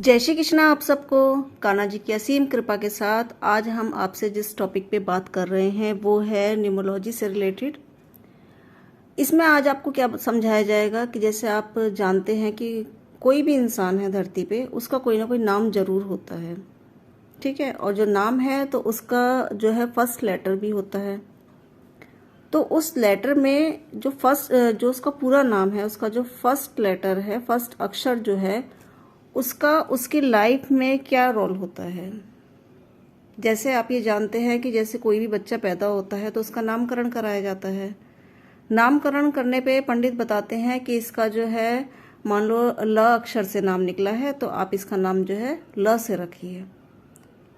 जय श्री कृष्णा आप सबको। कान्हा जी की असीम कृपा के साथ आज हम आपसे जिस टॉपिक पे बात कर रहे हैं वो है न्यूमरोलॉजी से रिलेटेड। इसमें आज आपको क्या समझाया जाएगा कि जैसे आप जानते हैं कि कोई भी इंसान है धरती पे, उसका कोई ना कोई नाम जरूर होता है, ठीक है। और जो नाम है तो उसका जो है फर्स्ट लेटर भी होता है। तो उस लेटर में जो उसका पूरा नाम है, उसका जो फर्स्ट लेटर है, फर्स्ट अक्षर जो है उसका उसकी लाइफ में क्या रोल होता है। जैसे आप ये जानते हैं कि जैसे कोई भी बच्चा पैदा होता है तो उसका नामकरण कराया जाता है। नामकरण करने पे पंडित बताते हैं कि इसका जो है, मान लो ल अक्षर से नाम निकला है तो आप इसका नाम जो है ल से रखिए,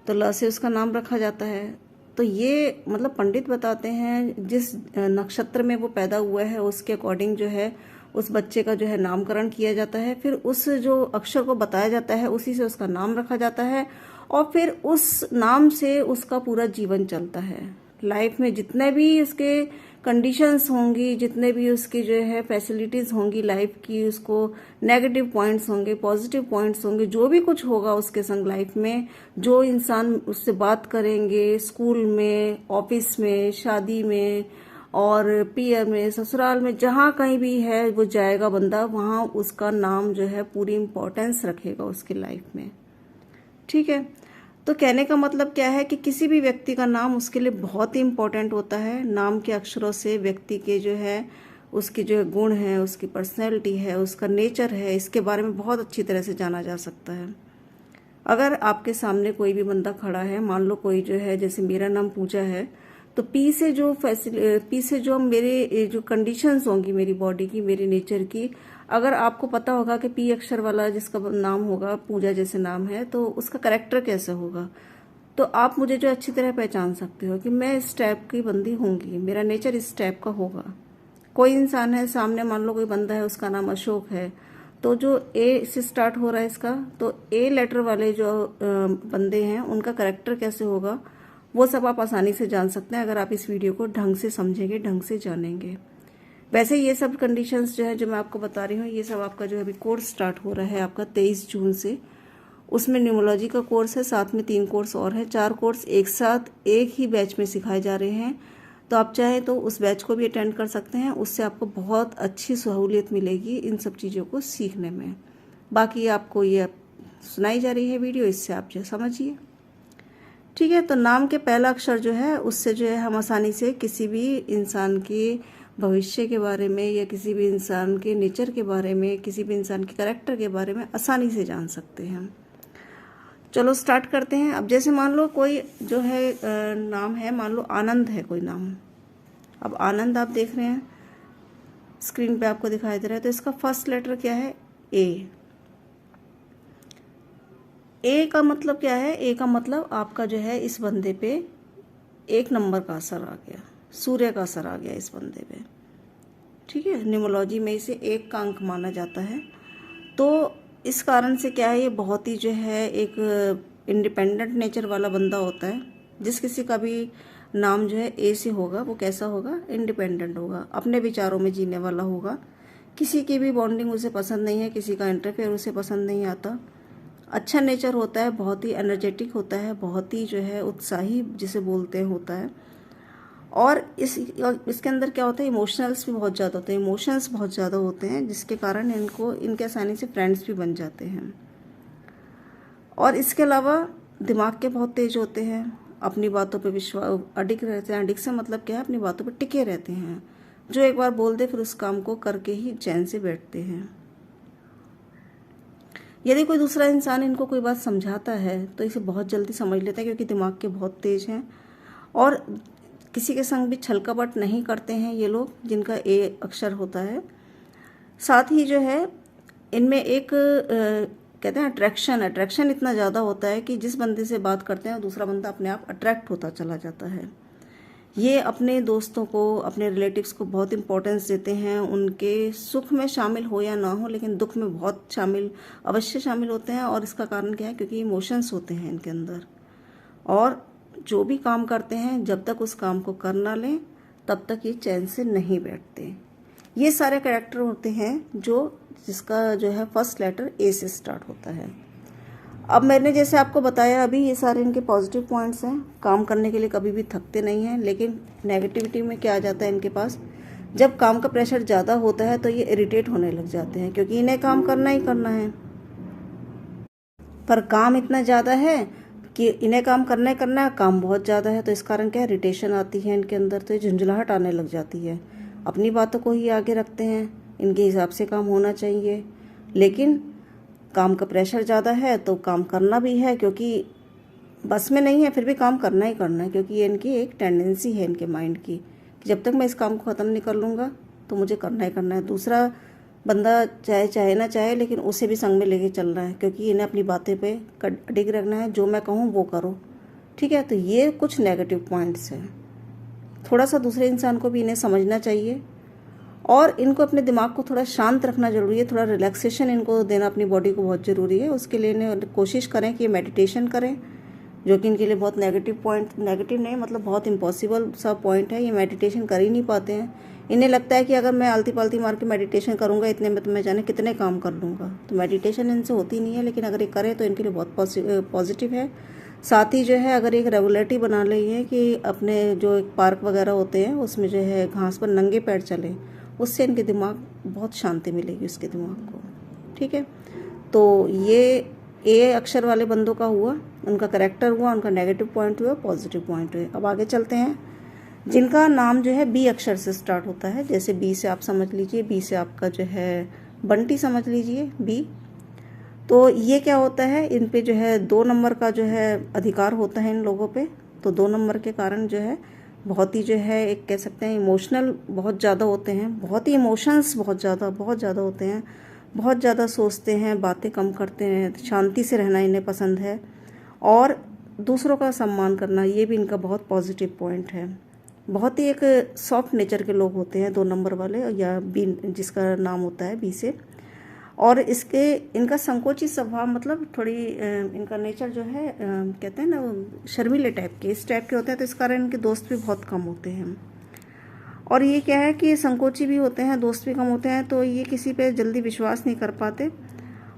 तो ल से उसका नाम रखा जाता है। तो ये मतलब पंडित बताते हैं जिस नक्षत्र में वो पैदा हुआ है उसके अकॉर्डिंग जो है उस बच्चे का जो है नामकरण किया जाता है। फिर उस जो अक्षर को बताया जाता है उसी से उसका नाम रखा जाता है और फिर उस नाम से उसका पूरा जीवन चलता है। लाइफ में जितने भी उसके कंडीशंस होंगी, जितने भी उसकी जो है फैसिलिटीज होंगी लाइफ की, उसको नेगेटिव पॉइंट्स होंगे, पॉजिटिव पॉइंट्स होंगे, जो भी कुछ होगा उसके संग लाइफ में, जो इंसान उससे बात करेंगे स्कूल में, ऑफिस में, शादी में और पियर में, ससुराल में, जहाँ कहीं भी है वो जाएगा बंदा, वहाँ उसका नाम जो है पूरी इम्पोर्टेंस रखेगा उसकी लाइफ में, ठीक है। तो कहने का मतलब क्या है कि किसी भी व्यक्ति का नाम उसके लिए बहुत ही इम्पोर्टेंट होता है। नाम के अक्षरों से व्यक्ति के जो है उसकी जो गुण है, उसकी पर्सनैलिटी है, उसका नेचर है, इसके बारे में बहुत अच्छी तरह से जाना जा सकता है। अगर आपके सामने कोई भी बंदा खड़ा है, मान लो कोई जो है, जैसे मेरा नाम पूजा है, तो पी से जो मेरे जो कंडीशंस होंगी मेरी बॉडी की, मेरे नेचर की, अगर आपको पता होगा कि पी अक्षर वाला जिसका नाम होगा, पूजा जैसे नाम है, तो उसका करेक्टर कैसा होगा, तो आप मुझे जो अच्छी तरह पहचान सकते हो कि मैं इस टाइप की बंदी होंगी, मेरा नेचर इस टाइप का होगा। कोई इंसान है सामने, मान लो कोई बंदा है उसका नाम अशोक है, तो जो ए से स्टार्ट हो रहा है इसका, तो ए लेटर वाले जो बंदे हैं उनका करेक्टर कैसे होगा वो सब आप आसानी से जान सकते हैं अगर आप इस वीडियो को ढंग से समझेंगे, ढंग से जानेंगे। वैसे ये सब कंडीशंस जो है जो मैं आपको बता रही हूँ, ये सब आपका जो अभी कोर्स स्टार्ट हो रहा है आपका 23 जून से। उसमें न्यूमरोलॉजी का कोर्स है, साथ में 3 कोर्स और है, 4 कोर्स एक साथ एक ही बैच में सिखाए जा रहे हैं। तो आप चाहें तो उस बैच को भी अटेंड कर सकते हैं, उससे आपको बहुत अच्छी सहूलियत मिलेगी इन सब चीज़ों को सीखने में। बाकी आपको ये सुनाई जा रही है वीडियो, इससे आप जो समझिए, ठीक है। तो नाम के पहला अक्षर जो है उससे जो है हम आसानी से किसी भी इंसान के भविष्य के बारे में या किसी भी इंसान के नेचर के बारे में, किसी भी इंसान के कैरेक्टर के बारे में आसानी से जान सकते हैं। चलो स्टार्ट करते हैं। अब जैसे मान लो कोई जो है नाम है, मान लो आनंद है कोई नाम। अब आनंद आप देख रहे हैं स्क्रीन पे आपको दिखाई दे रहा है, तो इसका फर्स्ट लेटर क्या है? ए। ए का मतलब क्या है? ए का मतलब आपका जो है इस बंदे पे 1 नंबर का असर आ गया, सूर्य का असर आ गया इस बंदे पे, ठीक है। न्यूमरोलॉजी में इसे 1 का अंक माना जाता है। तो इस कारण से क्या है, ये बहुत ही जो है एक इंडिपेंडेंट नेचर वाला बंदा होता है। जिस किसी का भी नाम जो है ए से होगा वो कैसा होगा? इंडिपेंडेंट होगा, अपने विचारों में जीने वाला होगा, किसी की भी बॉन्डिंग उसे पसंद नहीं है, किसी का इंटरफेयर उसे पसंद नहीं आता। अच्छा नेचर होता है, बहुत ही एनर्जेटिक होता है, बहुत ही जो है उत्साही जिसे बोलते हैं होता है। और इसके अंदर क्या होता है, इमोशनल्स भी बहुत ज़्यादा होते हैं, इमोशंस बहुत ज़्यादा होते हैं, जिसके कारण इनके आसानी से फ्रेंड्स भी बन जाते हैं। और इसके अलावा दिमाग के बहुत तेज होते हैं, अपनी बातों पे विश्वास अडिग रहते हैं। अडिग से मतलब क्या है? अपनी बातों पे टिके रहते हैं, जो एक बार बोल दे फिर उस काम को करके ही चैन से बैठते हैं। यदि कोई दूसरा इंसान इनको कोई बात समझाता है तो इसे बहुत जल्दी समझ लेता है, क्योंकि दिमाग के बहुत तेज हैं। और किसी के संग भी छल कपट नहीं करते हैं ये लोग जिनका ए अक्षर होता है। साथ ही जो है इनमें एक कहते हैं अट्रैक्शन इतना ज़्यादा होता है कि जिस बंदे से बात करते हैं दूसरा बंदा अपने आप अट्रैक्ट होता चला जाता है। ये अपने दोस्तों को, अपने रिलेटिव्स को बहुत इम्पोर्टेंस देते हैं, उनके सुख में शामिल हो या ना हो लेकिन दुख में बहुत अवश्य शामिल होते हैं। और इसका कारण क्या है? क्योंकि इमोशंस होते हैं इनके अंदर, और जो भी काम करते हैं जब तक उस काम को कर ना लें तब तक ये चैन से नहीं बैठते। ये सारे कैरेक्टर होते हैं जिसका जो है फर्स्ट लेटर ए से स्टार्ट होता है। अब मैंने जैसे आपको बताया अभी, ये सारे इनके पॉजिटिव पॉइंट्स हैं। काम करने के लिए कभी भी थकते नहीं हैं। लेकिन नेगेटिविटी में क्या आ जाता है इनके पास, जब काम का प्रेशर ज़्यादा होता है तो ये इरिटेट होने लग जाते हैं, क्योंकि इन्हें काम करना ही करना है, पर काम इतना ज़्यादा है कि इन्हें काम करना ही करना है, काम बहुत ज़्यादा है। तो इस कारण क्या है, इरिटेशन आती है इनके अंदर, तो ये झुंझलाहट आने लग जाती है। अपनी बातों को ही आगे रखते हैं, इनके हिसाब से काम होना चाहिए। लेकिन काम का प्रेशर ज़्यादा है तो काम करना भी है, क्योंकि बस में नहीं है, फिर भी काम करना ही करना है, क्योंकि ये इनकी एक टेंडेंसी है इनके माइंड की कि जब तक मैं इस काम को ख़त्म नहीं कर लूँगा तो मुझे करना ही करना है। दूसरा बंदा चाहे ना चाहे, लेकिन उसे भी संग में लेके चलना है, क्योंकि इन्हें अपनी बातें पे अडिग रखना है। जो मैं कहूँ वो करो, ठीक है। तो ये कुछ नेगेटिव पॉइंट्स हैं। थोड़ा सा दूसरे इंसान को भी इन्हें समझना चाहिए, और इनको अपने दिमाग को थोड़ा शांत रखना ज़रूरी है। थोड़ा रिलैक्सेशन इनको देना अपनी बॉडी को बहुत ज़रूरी है। उसके लिए इन्हें कोशिश करें कि मेडिटेशन करें, जो कि इनके लिए बहुत नेगेटिव नहीं, मतलब बहुत इम्पॉसिबल सा पॉइंट है। ये मेडिटेशन कर ही नहीं पाते हैं। इन्हें लगता है कि अगर मैं आलती पालती मार के मेडिटेशन करूँगा इतने में तो मैं जाने कितने काम कर लूँगा। तो मेडिटेशन इनसे होती नहीं है, लेकिन अगर ये करें तो इनके लिए बहुत पॉजिटिव है। साथ ही जो है, अगर एक रेगुलरिटी बना ली है कि अपने जो एक पार्क वगैरह होते हैं उसमें जो है घास पर नंगे पैर चलें, उससे इनके दिमाग बहुत शांति मिलेगी उसके दिमाग को, ठीक है। तो ये ए अक्षर वाले बंदों का हुआ, उनका करेक्टर हुआ, उनका नेगेटिव पॉइंट हुआ, पॉजिटिव पॉइंट हुआ। अब आगे चलते हैं। जिनका नाम जो है बी अक्षर से स्टार्ट होता है, जैसे बी से आप समझ लीजिए, बी से आपका जो है बंटी समझ लीजिए, बी। तो ये क्या होता है, इन पे जो है 2 नंबर का जो है अधिकार होता है इन लोगों पे। तो 2 नंबर के कारण जो है बहुत ही जो है, एक कह सकते हैं इमोशनल बहुत ज़्यादा होते हैं, बहुत ही इमोशंस बहुत ज़्यादा होते हैं, बहुत ज़्यादा सोचते हैं, बातें कम करते हैं, शांति से रहना इन्हें पसंद है, और दूसरों का सम्मान करना ये भी इनका बहुत पॉजिटिव पॉइंट है। बहुत ही एक सॉफ्ट नेचर के लोग होते हैं 2 नंबर वाले, या बी जिसका नाम होता है बी से। और इनका संकोची स्वभाव, मतलब थोड़ी इनका नेचर जो है कहते हैं ना शर्मीले टाइप के, इस टाइप के होते हैं। तो इस कारण इनके दोस्त भी बहुत कम होते हैं। और ये क्या है कि संकोची भी होते हैं, दोस्त भी कम होते हैं, तो ये किसी पे जल्दी विश्वास नहीं कर पाते।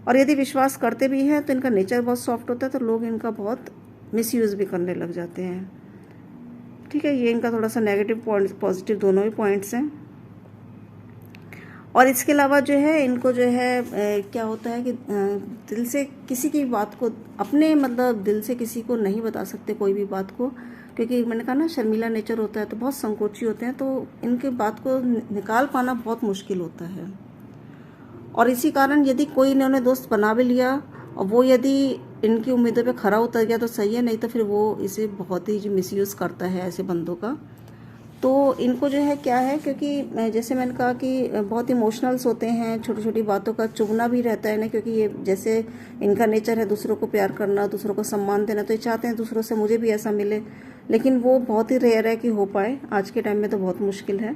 और यदि विश्वास करते भी हैं तो इनका नेचर बहुत सॉफ्ट होता है, तो लोग इनका बहुत मिसयूज़ भी करने लग जाते हैं, ठीक है। ये इनका थोड़ा सा नेगेटिव पॉइंट, पॉजिटिव दोनों ही पॉइंट्स हैं। और इसके अलावा जो है इनको जो है क्या होता है कि दिल से किसी की बात को, अपने मतलब दिल से किसी को नहीं बता सकते कोई भी बात को, क्योंकि मैंने कहा ना शर्मीला नेचर होता है, तो बहुत संकोची होते हैं, तो इनके बात को निकाल पाना बहुत मुश्किल होता है। और इसी कारण यदि कोई इन्होंने दोस्त बना भी लिया और वो यदि इनकी उम्मीदों पे खरा उतर गया तो सही है, नहीं तो फिर वो इसे बहुत ही मिसयूज़ करता है ऐसे बंदों का। तो इनको जो है क्या है, क्योंकि जैसे मैंने कहा कि बहुत इमोशनल्स होते हैं, छोटी छोटी बातों का चुभना भी रहता है ना, क्योंकि ये जैसे इनका नेचर है दूसरों को प्यार करना, दूसरों को सम्मान देना, तो ये चाहते हैं दूसरों से मुझे भी ऐसा मिले, लेकिन वो बहुत ही रेयर है कि हो पाए। आज के टाइम में तो बहुत मुश्किल है।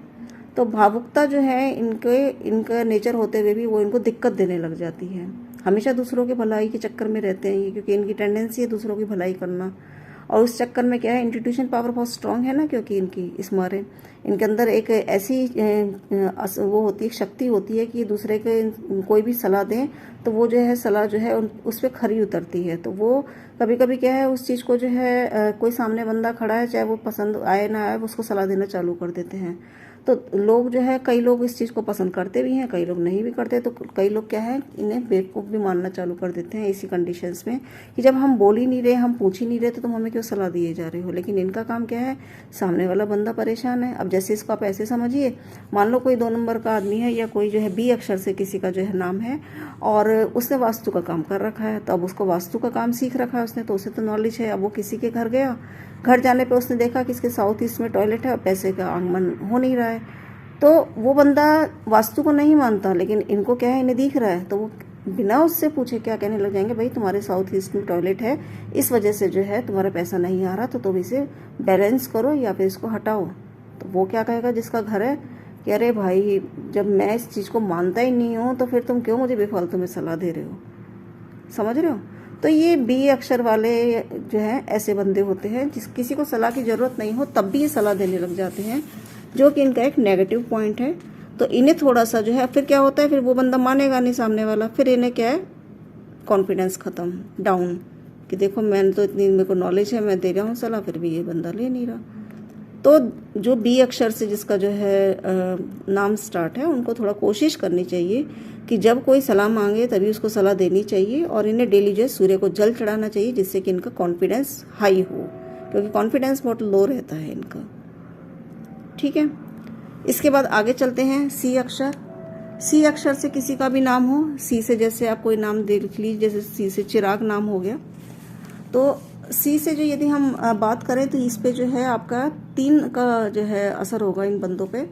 तो भावुकता जो है इनका नेचर होते हुए भी वो इनको दिक्कत देने लग जाती है। हमेशा दूसरों के भलाई के चक्कर में रहते हैं ये, क्योंकि इनकी टेंडेंसी है दूसरों की भलाई करना। और उस चक्कर में क्या है, इंट्यूशन पावर बहुत स्ट्रांग है ना, क्योंकि इनकी इस मारे इनके अंदर एक ऐसी वो होती है, शक्ति होती है कि दूसरे के कोई भी सलाह दें तो वो जो है सलाह जो है उस पर खरी उतरती है। तो वो कभी कभी क्या है, उस चीज़ को जो है कोई सामने बंदा खड़ा है, चाहे वो पसंद आए ना आए, उसको सलाह देना चालू कर देते हैं। तो लोग जो है, कई लोग इस चीज़ को पसंद करते भी हैं, कई लोग नहीं भी करते। तो कई लोग क्या है, इन्हें बेवकूफ़ भी मानना चालू कर देते हैं इसी कंडीशंस में कि जब हम बोल ही नहीं रहे, हम पूछ ही नहीं रहे, तो तुम हमें क्यों सलाह दिए जा रहे हो। लेकिन इनका काम क्या है, सामने वाला बंदा परेशान है। अब जैसे इसको आप ऐसे समझिए, मान लो कोई 2 नंबर का आदमी है, या कोई जो है बी अक्षर से किसी का जो है नाम है, और उसने वास्तु का काम कर रखा है। तो अब उसको वास्तु का काम सीख रखा है उसने, तो उसे तो नॉलेज है। अब वो किसी के घर गया, घर जाने पर उसने देखा कि इसके साउथ ईस्ट में टॉयलेट है और पैसे का आगमन हो नहीं रहा है। तो वो बंदा वास्तु को नहीं मानता, लेकिन इनको क्या है, इन्हें दिख रहा है, तो वो बिना उससे पूछे क्या कहने लग जाएंगे, भाई तुम्हारे साउथ ईस्ट में टॉयलेट है, इस वजह से जो है तुम्हारा पैसा नहीं आ रहा, तो तुम इसे बैलेंस करो या फिर इसको हटाओ। तो वो क्या कहेगा जिसका घर है कि अरे भाई, जब मैं इस चीज़ को मानता ही नहीं हूँ तो फिर तुम क्यों मुझे बेफालतू में सलाह दे रहे हो। समझ रहे हो। तो ये बी अक्षर वाले जो है ऐसे बंदे होते हैं जिस किसी को सलाह की ज़रूरत नहीं हो तब भी ये सलाह देने लग जाते हैं, जो कि इनका एक नेगेटिव पॉइंट है। तो इन्हें थोड़ा सा जो है, फिर क्या होता है, फिर वो बंदा मानेगा नहीं सामने वाला, फिर इन्हें क्या है, कॉन्फिडेंस ख़त्म, डाउन, कि देखो मैंने तो इतनी मेरे को नॉलेज है, मैं दे रहा हूँ सलाह, फिर भी ये बंदा ले नहीं रहा। तो जो बी अक्षर से जिसका जो है नाम स्टार्ट है, उनको थोड़ा कोशिश करनी चाहिए कि जब कोई सलाह मांगे तभी उसको सलाह देनी चाहिए, और इन्हें डेली जो है सूर्य को जल चढ़ाना चाहिए, जिससे कि इनका कॉन्फिडेंस हाई हो, क्योंकि कॉन्फिडेंस बहुत लो रहता है इनका। ठीक है, इसके बाद आगे चलते हैं। सी अक्षर, सी अक्षर से किसी का भी नाम हो, सी से जैसे आप कोई नाम देख लीजिए, जैसे सी से चिराग नाम हो गया, तो सी से जो यदि हम बात करें तो इस पे जो है आपका 3 का जो है असर होगा इन बंदों पे।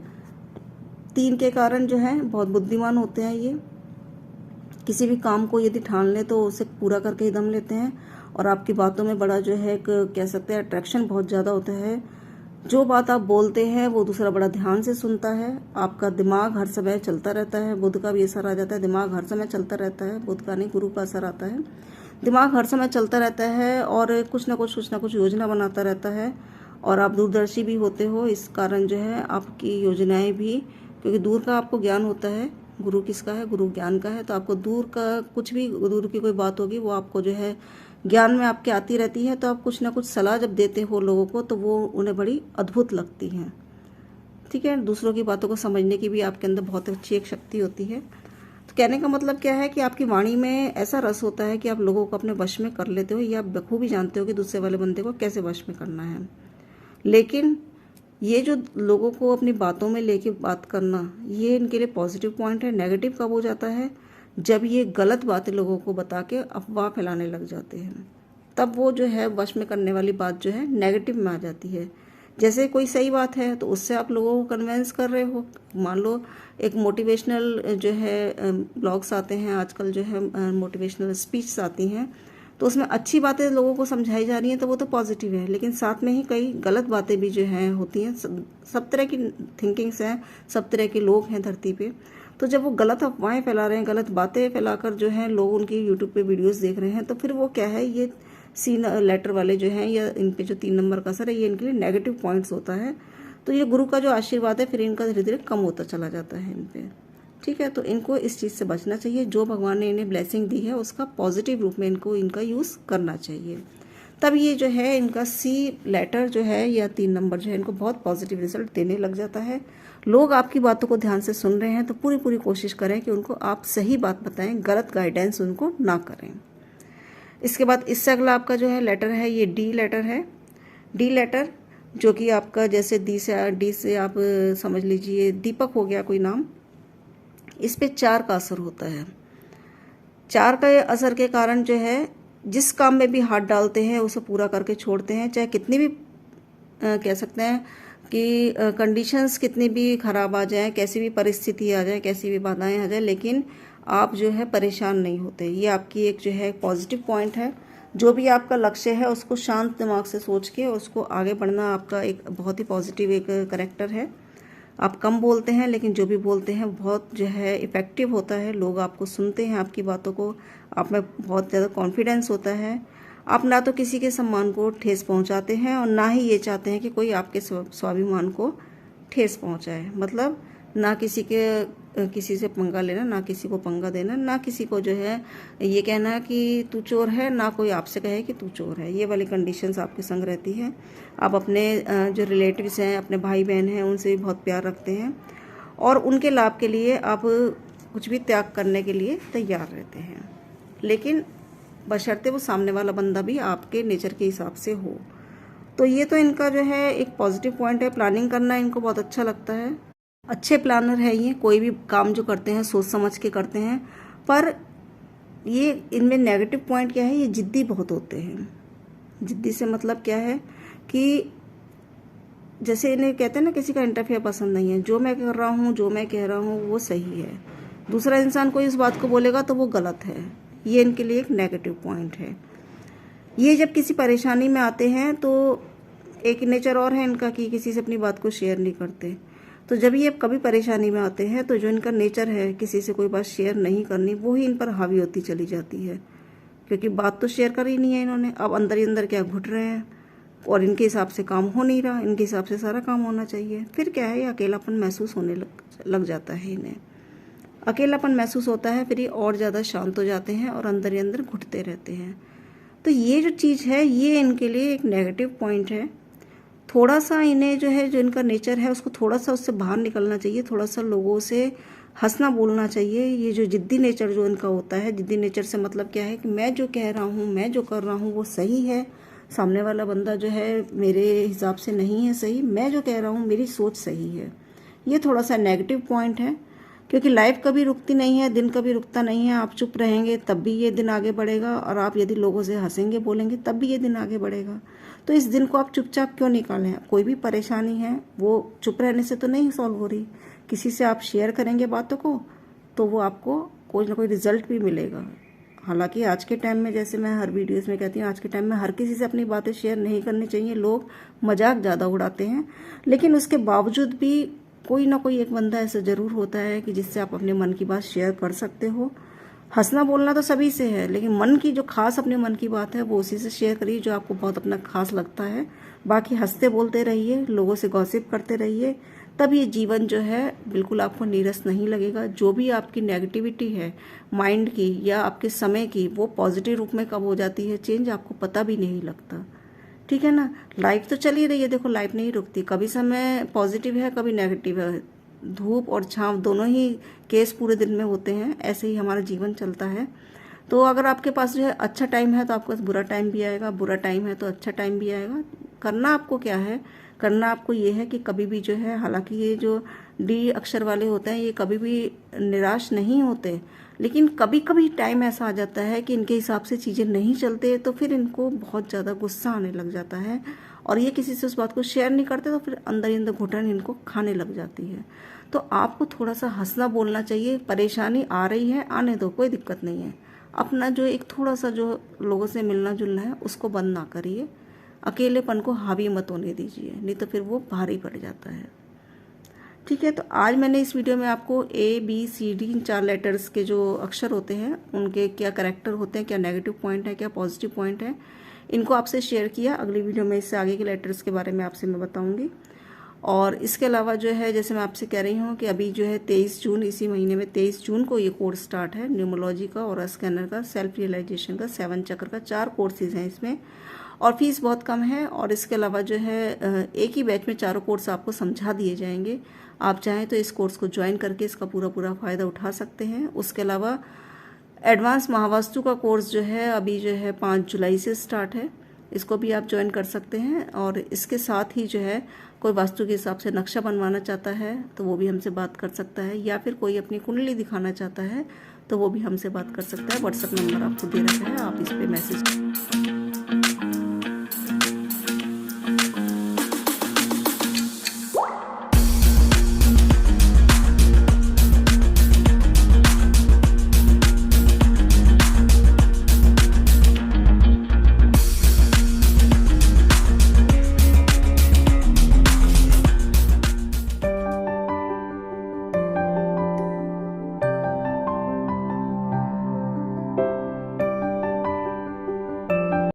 3 के कारण जो है बहुत बुद्धिमान होते हैं ये, किसी भी काम को यदि ठान ले तो उसे पूरा करके ही दम लेते हैं, और आपकी बातों में बड़ा जो है कह सकते हैं अट्रैक्शन बहुत ज़्यादा होता है। जो बात आप बोलते हैं वो दूसरा बड़ा ध्यान से सुनता है। आपका दिमाग हर समय चलता रहता है, बुध का भी असर आ जाता है, दिमाग हर समय चलता रहता है, बुध का नहीं गुरु का असर आता है। दिमाग हर समय चलता रहता है और कुछ ना कुछ योजना बनाता रहता है, और आप दूरदर्शी भी होते हो, इस कारण जो है आपकी योजनाएं भी, क्योंकि दूर का आपको ज्ञान होता है, गुरु किसका है, गुरु ज्ञान का है, तो आपको दूर का कुछ भी, दूर की कोई बात होगी वो आपको जो है ज्ञान में आपके आती रहती है, तो आप कुछ ना कुछ सलाह जब देते हो लोगों को तो वो उन्हें बड़ी अद्भुत लगती हैं। ठीक है, दूसरों की बातों को समझने की भी आपके अंदर बहुत अच्छी एक शक्ति होती है। तो कहने का मतलब क्या है कि आपकी वाणी में ऐसा रस होता है कि आप लोगों को अपने वश में कर लेते हो, या आप बखूबी जानते हो कि दूसरे वाले बंदे को कैसे वश में करना है। लेकिन ये जो लोगों को अपनी बातों में लेके बात करना, ये इनके लिए पॉजिटिव पॉइंट है। नेगेटिव कब हो जाता है, जब ये गलत बातें लोगों को बता के अफवाह फैलाने लग जाते हैं, तब वो जो है वश में करने वाली बात जो है नेगेटिव में आ जाती है। जैसे कोई सही बात है तो उससे आप लोगों को कन्वेंस कर रहे हो, मान लो एक मोटिवेशनल जो है ब्लॉग्स आते हैं आजकल, जो है मोटिवेशनल स्पीच आती हैं, तो उसमें अच्छी बातें लोगों को समझाई जा रही हैं तो वो तो पॉजिटिव है, लेकिन साथ में ही कई गलत बातें भी जो हैं होती हैं। सब तरह की थिंकिंग्स हैं, सब तरह के लोग हैं धरती पे, तो जब वो गलत अफवाहें फैला रहे हैं, गलत बातें फैलाकर जो है लोग उनकी यूट्यूब पे वीडियोस देख रहे हैं, तो फिर वो क्या है, ये सी लेटर वाले जो हैं, या इन पे जो 3 नंबर का असर है, ये इनके लिए नेगेटिव पॉइंट्स होता है। तो ये गुरु का जो आशीर्वाद है फिर इनका धीरे धीरे कम होता चला जाता है इन पे। ठीक है, तो इनको इस चीज़ से बचना चाहिए। जो भगवान ने इन्हें ब्लेसिंग दी है उसका पॉजिटिव रूप में इनको इनका यूज़ करना चाहिए, तब ये जो है इनका सी लेटर जो है या 3 नंबर जो है इनको बहुत पॉजिटिव रिजल्ट देने लग जाता है। लोग आपकी बातों को ध्यान से सुन रहे हैं तो पूरी कोशिश करें कि उनको आप सही बात बताएं, गलत गाइडेंस उनको ना करें। इसके बाद इससे अगला आपका जो है लेटर है, ये डी लेटर है। डी लेटर जो कि आपका जैसे डी से आप समझ लीजिए दीपक हो गया कोई नाम, इस पे 4 का असर होता है। 4 का असर के कारण जो है जिस काम में भी हाथ डालते हैं उसे पूरा करके छोड़ते हैं, चाहे कितनी भी कह सकते हैं कि कंडीशंस कितनी भी खराब आ जाएं, कैसी भी परिस्थिति आ जाए, कैसी भी बाधाएं आ जाए, लेकिन आप जो है परेशान नहीं होते। ये आपकी एक जो है पॉजिटिव पॉइंट है। जो भी आपका लक्ष्य है उसको शांत दिमाग से सोच के उसको आगे बढ़ना आपका एक बहुत ही पॉजिटिव एक करेक्टर है। आप कम बोलते हैं लेकिन जो भी बोलते हैं बहुत जो है इफ़ेक्टिव होता है, लोग आपको सुनते हैं, आपकी बातों को, आप में बहुत ज़्यादा कॉन्फिडेंस होता है। आप ना तो किसी के सम्मान को ठेस पहुंचाते हैं और ना ही ये चाहते हैं कि कोई आपके स्वाभिमान को ठेस पहुंचाए। मतलब ना किसी से पंगा लेना, ना किसी को पंगा देना, ना किसी को जो है ये कहना कि तू चोर है, ना कोई आपसे कहे कि तू चोर है। ये वाली कंडीशंस आपके संग रहती है। आप अपने जो रिलेटिव्स हैं, अपने भाई बहन हैं, उनसे भी बहुत प्यार रखते हैं और उनके लाभ के लिए आप कुछ भी त्याग करने के लिए तैयार रहते हैं, लेकिन बशर्ते वो सामने वाला बंदा भी आपके नेचर के हिसाब से हो। तो ये तो इनका जो है एक पॉजिटिव पॉइंट है। प्लानिंग करना इनको बहुत अच्छा लगता है, अच्छे प्लानर है ये। कोई भी काम जो करते हैं सोच समझ के करते हैं, पर ये इनमें नेगेटिव पॉइंट क्या है, ये जिद्दी बहुत होते हैं। जिद्दी से मतलब क्या है कि जैसे इन्हें कहते हैं ना, किसी का इंटरफेयर पसंद नहीं है। जो मैं कर रहा हूँ, जो मैं कह रहा हूँ वो सही है, दूसरा इंसान कोई इस बात को बोलेगा तो वो गलत है। ये इनके लिए एक नेगेटिव पॉइंट है। ये जब किसी परेशानी में आते हैं तो एक नेचर और है इनका कि किसी से अपनी बात को शेयर नहीं करते। तो जब ये कभी परेशानी में आते हैं तो जो इनका नेचर है किसी से कोई बात शेयर नहीं करनी, वो ही इन पर हावी होती चली जाती है, क्योंकि बात तो शेयर कर ही नहीं है इन्होंने। अब अंदर ही अंदर क्या घुट रहे हैं और इनके हिसाब से काम हो नहीं रहा, इनके हिसाब से सारा काम होना चाहिए। फिर क्या है, ये अकेलापन महसूस होने लग जाता है इन्हें। अकेलापन महसूस होता है, फिर ये और ज़्यादा शांत हो जाते हैं और अंदर ही अंदर घुटते रहते हैं। तो ये जो चीज़ है ये इनके लिए एक नेगेटिव पॉइंट है। थोड़ा सा इन्हें जो है, जो इनका नेचर है उसको थोड़ा सा उससे बाहर निकलना चाहिए, थोड़ा सा लोगों से हंसना बोलना चाहिए। ये जो जिद्दी नेचर जो इनका होता है, जिद्दी नेचर से मतलब क्या है कि मैं जो कह रहा हूँ, मैं जो कर रहा हूँ वो सही है, सामने वाला बंदा जो है मेरे हिसाब से नहीं है सही, मैं जो कह रहा हूँ मेरी सोच सही है। ये थोड़ा सा नेगेटिव पॉइंट है, क्योंकि लाइफ कभी रुकती नहीं है, दिन कभी रुकता नहीं है। आप चुप रहेंगे तब भी ये दिन आगे बढ़ेगा, और आप यदि लोगों से हंसेंगे बोलेंगे तब भी ये दिन आगे बढ़ेगा। तो इस दिन को आप चुपचाप क्यों निकालें? कोई भी परेशानी है वो चुप रहने से तो नहीं सॉल्व हो रही। किसी से आप शेयर करेंगे बातों को तो वो आपको कोई ना कोई रिजल्ट भी मिलेगा। हालांकि आज के टाइम में, जैसे मैं हर वीडियोस में कहती हूँ, आज के टाइम में हर किसी से अपनी बातें शेयर नहीं करनी चाहिए। लोग मजाक ज़्यादा उड़ाते हैं, लेकिन उसके बावजूद भी कोई ना कोई एक बंदा ऐसा ज़रूर होता है कि जिससे आप अपने मन की बात शेयर कर सकते हो। हंसना बोलना तो सभी से है, लेकिन मन की जो खास अपने मन की बात है वो उसी से शेयर करिए जो आपको बहुत अपना खास लगता है। बाकी हंसते बोलते रहिए, लोगों से गॉसिप करते रहिए, तब ये जीवन जो है बिल्कुल आपको नीरस नहीं लगेगा। जो भी आपकी नेगेटिविटी है माइंड की या आपके समय की, वो पॉजिटिव रूप में कब हो जाती है चेंज, आपको पता भी नहीं लगता। ठीक है ना? लाइफ तो चल ही रही है, देखो लाइफ नहीं रुकती। कभी समय पॉजिटिव है, कभी नेगेटिव है। धूप और छांव दोनों ही केस पूरे दिन में होते हैं, ऐसे ही हमारा जीवन चलता है। तो अगर आपके पास जो है अच्छा टाइम है तो आपके पास बुरा टाइम भी आएगा, बुरा टाइम है तो अच्छा टाइम भी आएगा। करना आपको क्या है? करना आपको ये है कि कभी भी जो है, हालांकि ये जो डी अक्षर वाले होते हैं ये कभी भी निराश नहीं होते, लेकिन कभी कभी टाइम ऐसा आ जाता है कि इनके हिसाब से चीज़ें नहीं चलते, तो फिर इनको बहुत ज़्यादा गुस्सा आने लग जाता है और ये किसी से उस बात को शेयर नहीं करते, तो फिर अंदर ही अंदर घुटन इनको खाने लग जाती है। तो आपको थोड़ा सा हंसना बोलना चाहिए। परेशानी आ रही है, आने दो, कोई दिक्कत नहीं है। अपना जो एक थोड़ा सा जो लोगों से मिलना जुलना है उसको बंद ना करिए। अकेलेपन को हावी मत होने दीजिए, नहीं तो फिर वो भारी पड़ जाता है। ठीक है, तो आज मैंने इस वीडियो में आपको ABCD इन 4 लेटर्स के जो अक्षर होते हैं उनके क्या कैरेक्टर होते हैं, क्या नेगेटिव पॉइंट है, क्या पॉजिटिव पॉइंट है, इनको आपसे शेयर किया। अगली वीडियो में इससे आगे के लेटर्स के बारे में आपसे मैं बताऊंगी। और इसके अलावा जो है, जैसे मैं आपसे कह रही हूँ कि अभी जो है 23 जून, इसी महीने में 23 जून को ये कोर्स स्टार्ट है। न्यूमोलॉजी का, और स्कैनर का, सेल्फ रियलाइजेशन का, 7 चक्र का, 4 कोर्सेज हैं इसमें, और फीस बहुत कम है। और इसके अलावा जो है एक ही बैच में चारों कोर्स आपको समझा दिए जाएंगे। आप चाहें तो इस कोर्स को ज्वाइन करके इसका पूरा पूरा फ़ायदा उठा सकते हैं। उसके अलावा एडवांस महावास्तु का कोर्स जो है अभी जो है 5 जुलाई से स्टार्ट है, इसको भी आप ज्वाइन कर सकते हैं। और इसके साथ ही जो है कोई वास्तु के हिसाब से नक्शा बनवाना चाहता है तो वो भी हमसे बात कर सकता है, या फिर कोई अपनी कुंडली दिखाना चाहता है तो वो भी हमसे बात कर सकता है। व्हाट्सएप नंबर आपको दे रखा है, आप इस पर मैसेज